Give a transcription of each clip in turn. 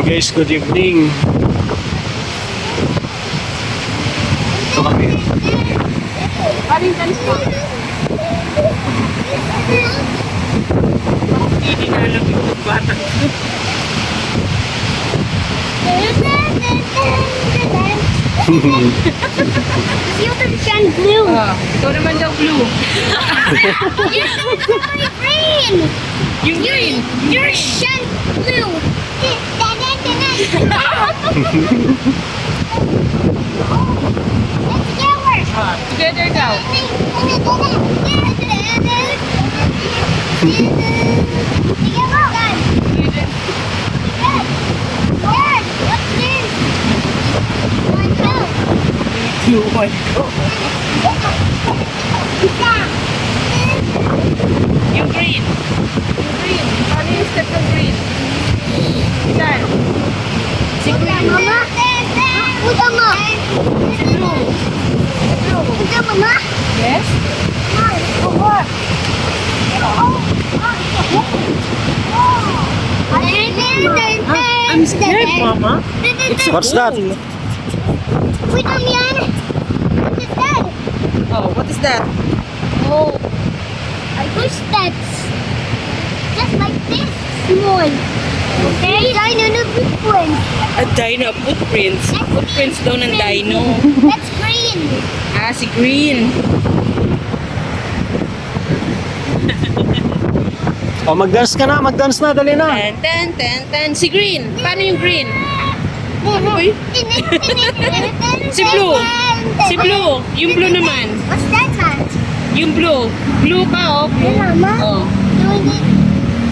Guys, good evening. Ito kami. Paringgan po. Hindi na alam yung bata. Yung shine blue. Ikaw naman daw blue. You're so green. Yung green. You're shine blue. Together daw. You want go. Yung green. Yung green. Paano yung step ng green? Saan? Si green. Mama, punta mo. Si blue. Punta mo na. Yes? For what? I'm scared, Mama. What's that? Wait on yan. What is that? Oh, what is that? Oh, I wish that's just like this small. Okay? Dino footprint. A dino footprints. Footprints daw ng dino. That's green. Ah, si green. Oh, mag-dance ka na, mag-dance na, dali na. Ten. Si green. Paano yung green? Uy. Si blue. Si blue. Yung blue naman. What's that, man? Yung blue. Blue pa, oh. Blue. Mama, Oh. doing it.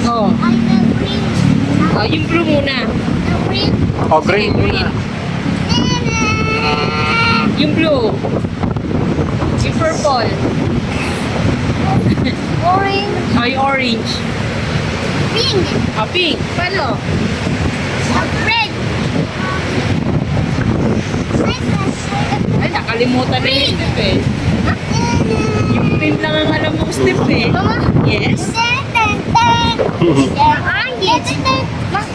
Oh. I know green. Oh, yung blue muna. The green. Oh, Sige, green. green. Yung blue. Yung purple. Orange. Oh, yung orange. Pink. Oh, pink. Paano? Red. Ay, nakalimutan na yung step eh. Yung pink lang ang alam mong step eh. Mama? Yes?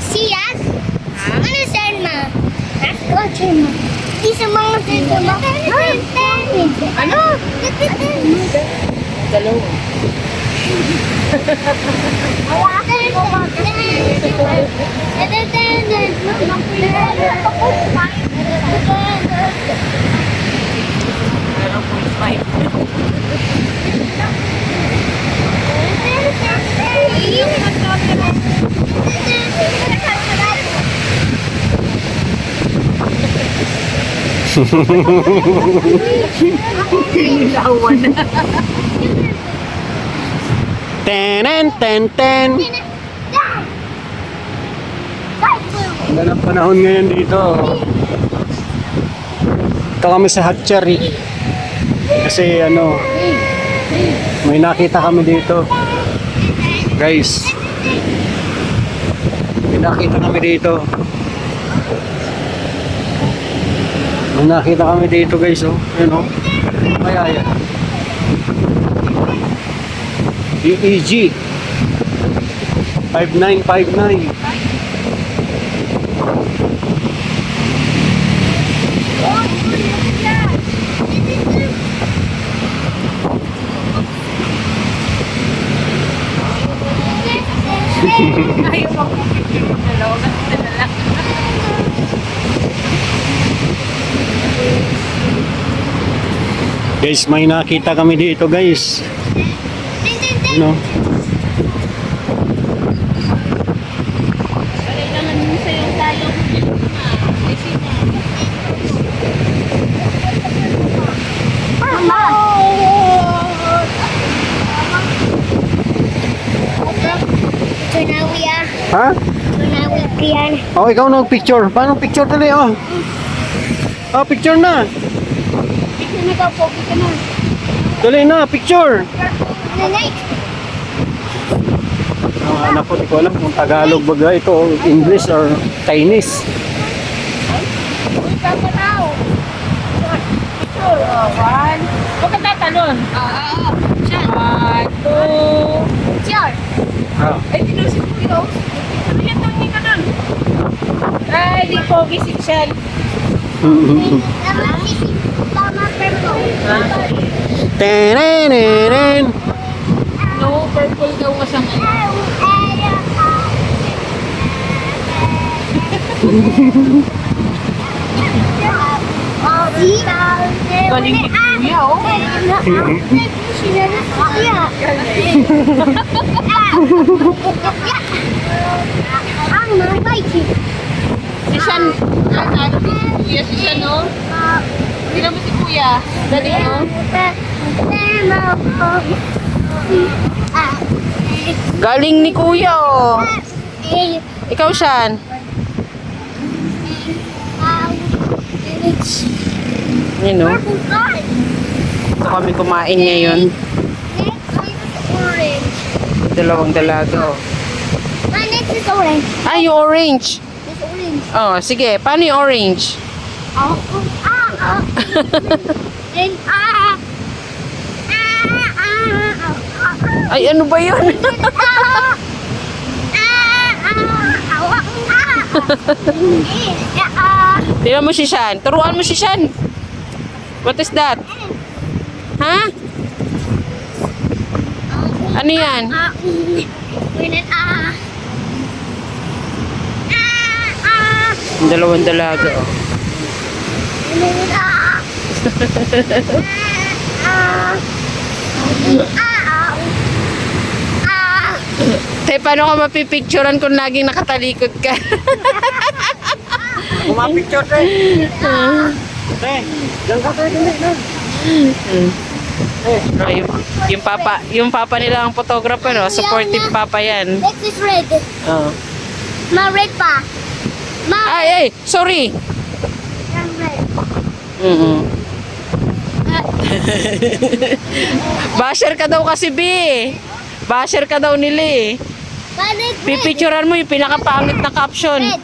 Siya? Ano saan, ma? Watch him, ma. Isa mga sito, ma. Ano? Dalawa. Meron po yung five. Lawan na. Ten. Ganda ng panahon ngayon dito. Ito kami sa hatchery. Kasi ano, may nakita kami dito. Guys. May nakita kami dito. May nakita kami dito, guys, oh. Ayun, oh. Kaya yan. EEG 5959. Ayaw mag-picture yung dalawa. Ganun na lang. Guys, may nakita kami dito, guys. Ano? Alay naman yung sa'yo tayo. Mama! Tunawi ah. Ha? Tunawi ko yan. Oh, ikaw nag-picture. Paano picture tali, oh? Oh, picture na. Picture na ka po. Picture na. Dali na, picture. Nanay. Anak ko, di ko alam kung Tagalog ba ito, o English or Chinese. Kapataw. Picture. One. Huwag ka tatalon. Siya. 1, 2. Sure. Ah. Ay, tinusin mo yun. Ano yan? Tangin ka nun. pogi si Sean. Tama si Mama Purple. Tenenenen. No, purple daw masama. Galing ni Kuya, oh. Ang mabait. Si Sean, Kuya si Sean, oh. Tingnan mo si Kuya. Dali, oh. Galing ni Kuya, oh. Ikaw, Sean. Yan, oh. Ito kami kumain ngayon. Dalawang dalaga, oh. My next is orange. Ay, yung orange. It's orange. Oh, sige. Paano yung orange? And Ay, ano ba yun? Tingnan mo si Sean. Turuan mo si Sean. What is that? Ha? Ano yan? Ang dalawang dalaga, oh. Tay, paano ka mapipicturean kung laging nakatalikod ka? Pumapicture tayo. Diyan ka tayo, dali na. Oh, yung papa nila ang photographer, no? Supportive papa yan. Next is red. Oh. Ma, red pa. Ma, Ay, sorry. red. Basher ka daw kasi, B. Basher ka daw nila, eh. Ma, red. Pipicturean mo yung pinakapangit na caption. Red.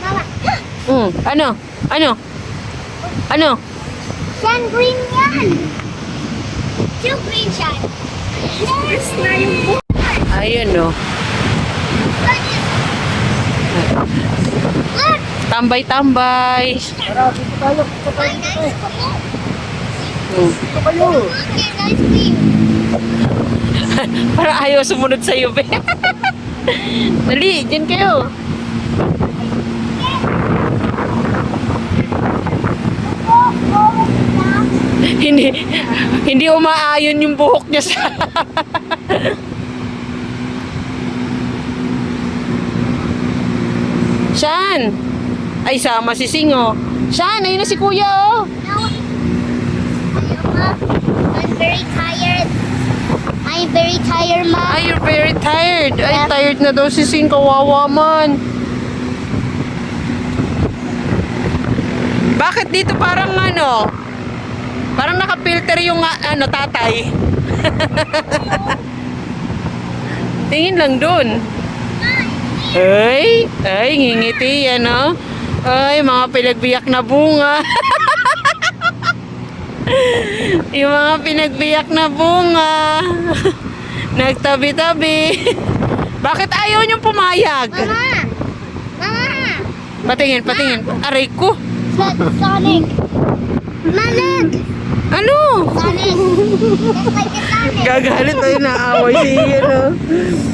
Mama. Ano? Ano? Ano? Yan, green yan. Two green siya. Yes, na yung buhay. Ayun, no. Look, Tambay-tambay. Tara, dito tayo. Dito my tayo. nice kumo. Dito kayo. Look, your nice cream. Parang ayaw sumunod sa'yo, be. Dali, dyan kayo. Hindi umaayon yung buhok niya sa... Sean! Ay, sama si Singo. Sean, ayun na si Kuya, oh. No. Ma, I'm very tired. I'm very tired, Ma. Ay, you're very tired. Ay, tired na daw si Sing. Kawawa man. Bakit dito parang ano? Parang naka-filter yung ano, tatay. Tingin lang dun. Ay, ngingiti yan, oh. Ay, mga pinagbiyak na bunga. Yung mga pinagbiyak na bunga. Nagtabi-tabi. Bakit ayaw niyong pumayag? Mama! Mama! Patingin. Aray ko. Sonic! Malag! Ano? Sonic! It's like a Sonic! Gagalit tayo na away si ano.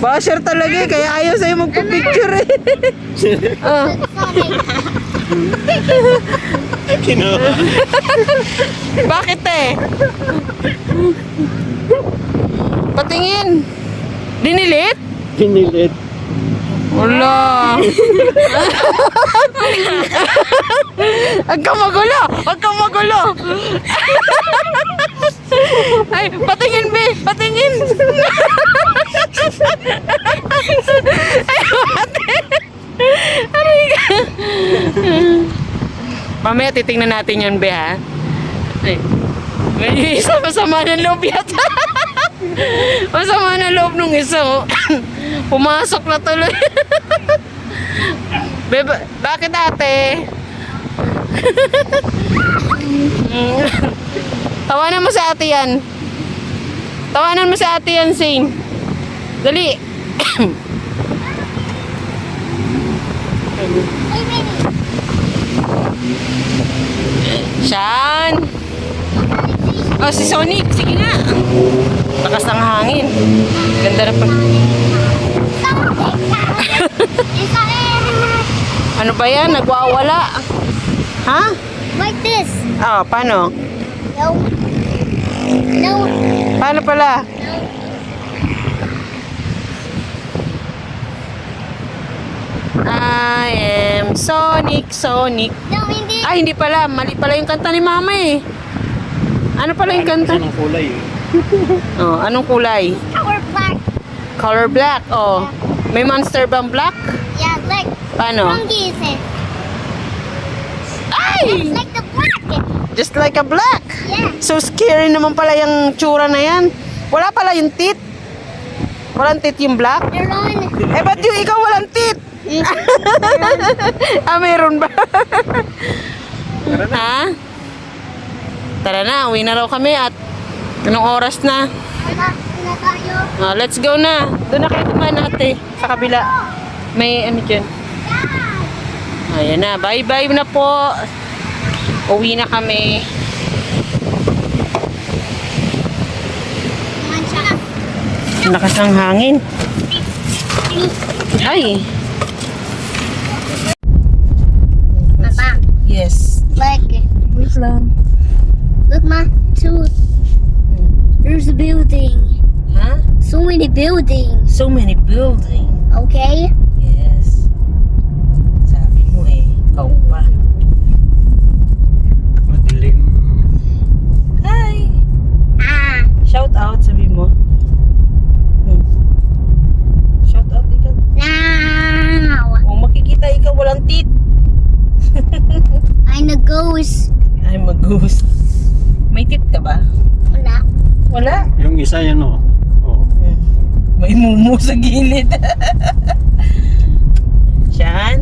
Basher talaga eh, kaya ayaw sa'yo magpa-picture eh. Oh. Sonic! Bakit eh? Patingin. Dinilit? Pinilit. Wala. Huwag kang magulo. Huwag kang magulo. Ay, patingin, be. Patingin. Ay, patingin. Aray ka. Mamaya titingnan natin yun, be, ha? Ay, may isa masama ng loob yata. Masama ng loob nung isa, oh. Pumasok na tuloy. Be, bakit ate? Tawanan mo sa ate yan. Tawanan mo sa ate yan, Sing. Dali. Ay, baby. Sean. Oh, si Sonic. Sige nga. Lakas ng hangin. Ganda na pa. Ano ba yan? Nagwawala. Ha? Like this. Ah, paano? No. No. Paano pala? No. I am Sonic, Sonic. No, hindi. Ay, hindi pala. Mali pala yung kanta ni Mama eh. Ano pala yung kanta? Ano ng kulay eh. Oh, anong kulay? Color black. Color black. Oh. May monster bang black? Yeah, like Paano? monkey is it? Ay! Like the black. Just like a black. Yeah. So scary naman pala yung tsura na yan. Wala pala yung teeth. Walang teeth yung black. They're on. Eh, ba't yung ikaw walang teeth? Ah, meron ba? Ha? Tara na, uwi na raw kami at anong oras na? Na tayo. Oh, let's go na. Doon na kayo kumain ate. Sa kabila. May ano dyan. Ayan na. Bye-bye na po. Uwi na kami. Mancha. Lakas ng hangin. Ay. Papa, Yes. look. Wait lang. Look, Ma. There's a building. Ha? So many buildings. So many buildings. Okay? Yes. Sabi mo eh. Ikaw pa. Madilim. Hi. Ah. Shout out, sabi mo. Shout out ikaw. Now. Oh, makikita ikaw walang teeth. I'm a ghost. I'm a ghost. May teeth ka ba? Wala. Wala. Yung isa yan oh. Oh. May mumu sa gilid. Shan?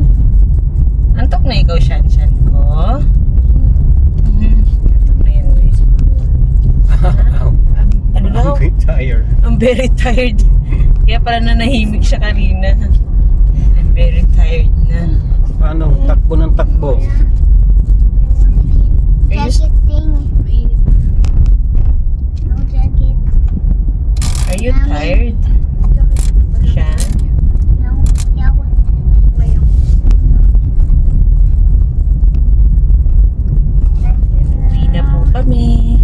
Antok na ikaw, Shan ko? Antok na yan, guys. Ano daw? I'm tired. I'm very tired. Kaya pala nanahimik siya kanina. I'm very tired na. Paano? Takbo ng takbo. Jacket thing. No jacket. Are you tired? Shan? No. Yeah, what? Uwi na po kami.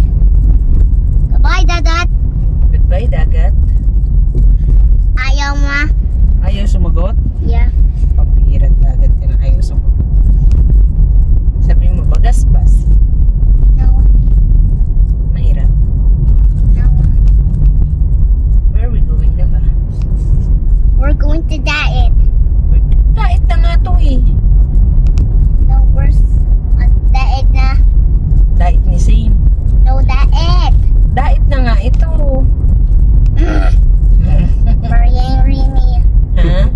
Goodbye, Dadat. Goodbye, dagat. Ayaw, Ma. Ayaw sumagot? Yeah. Papirat dagat ka na ayaw sumagot. Sabi mo, bagasbas. No. Mahirap. No. Where are we going na ba? We're going to diet. Dait na nga to eh. No, where's diet na? Dait ni Same. No, diet. Dait na nga ito. Very angry me. Ha?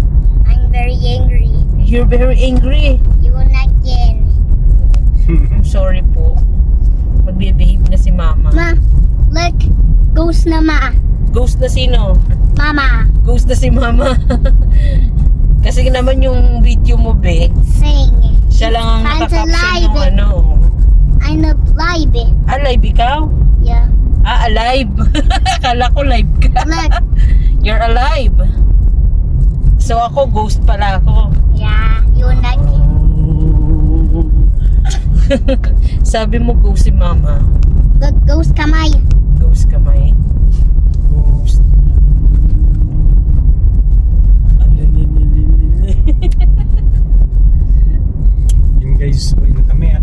I'm very angry. You're very angry. You will not again. I'm sorry po. Magbe-behave na si Mama. Ma, look. Ghost na, Ma. Ghost na sino? Mama. Ghost na si Mama. Kasi naman yung video mo, be, Sing. siya lang ang Hands nakakaption alive. ng ano. I'm alive. Alive ikaw? Yeah. Ah, alive. Akala ko live ka. Look. You're alive. So ako, ghost pala ako. Yeah. You will not. Sabi mo, ghost si Mama. Look, ghost kamay. Ghost kamay. Ghost. Yun guys, uwi na kami ah.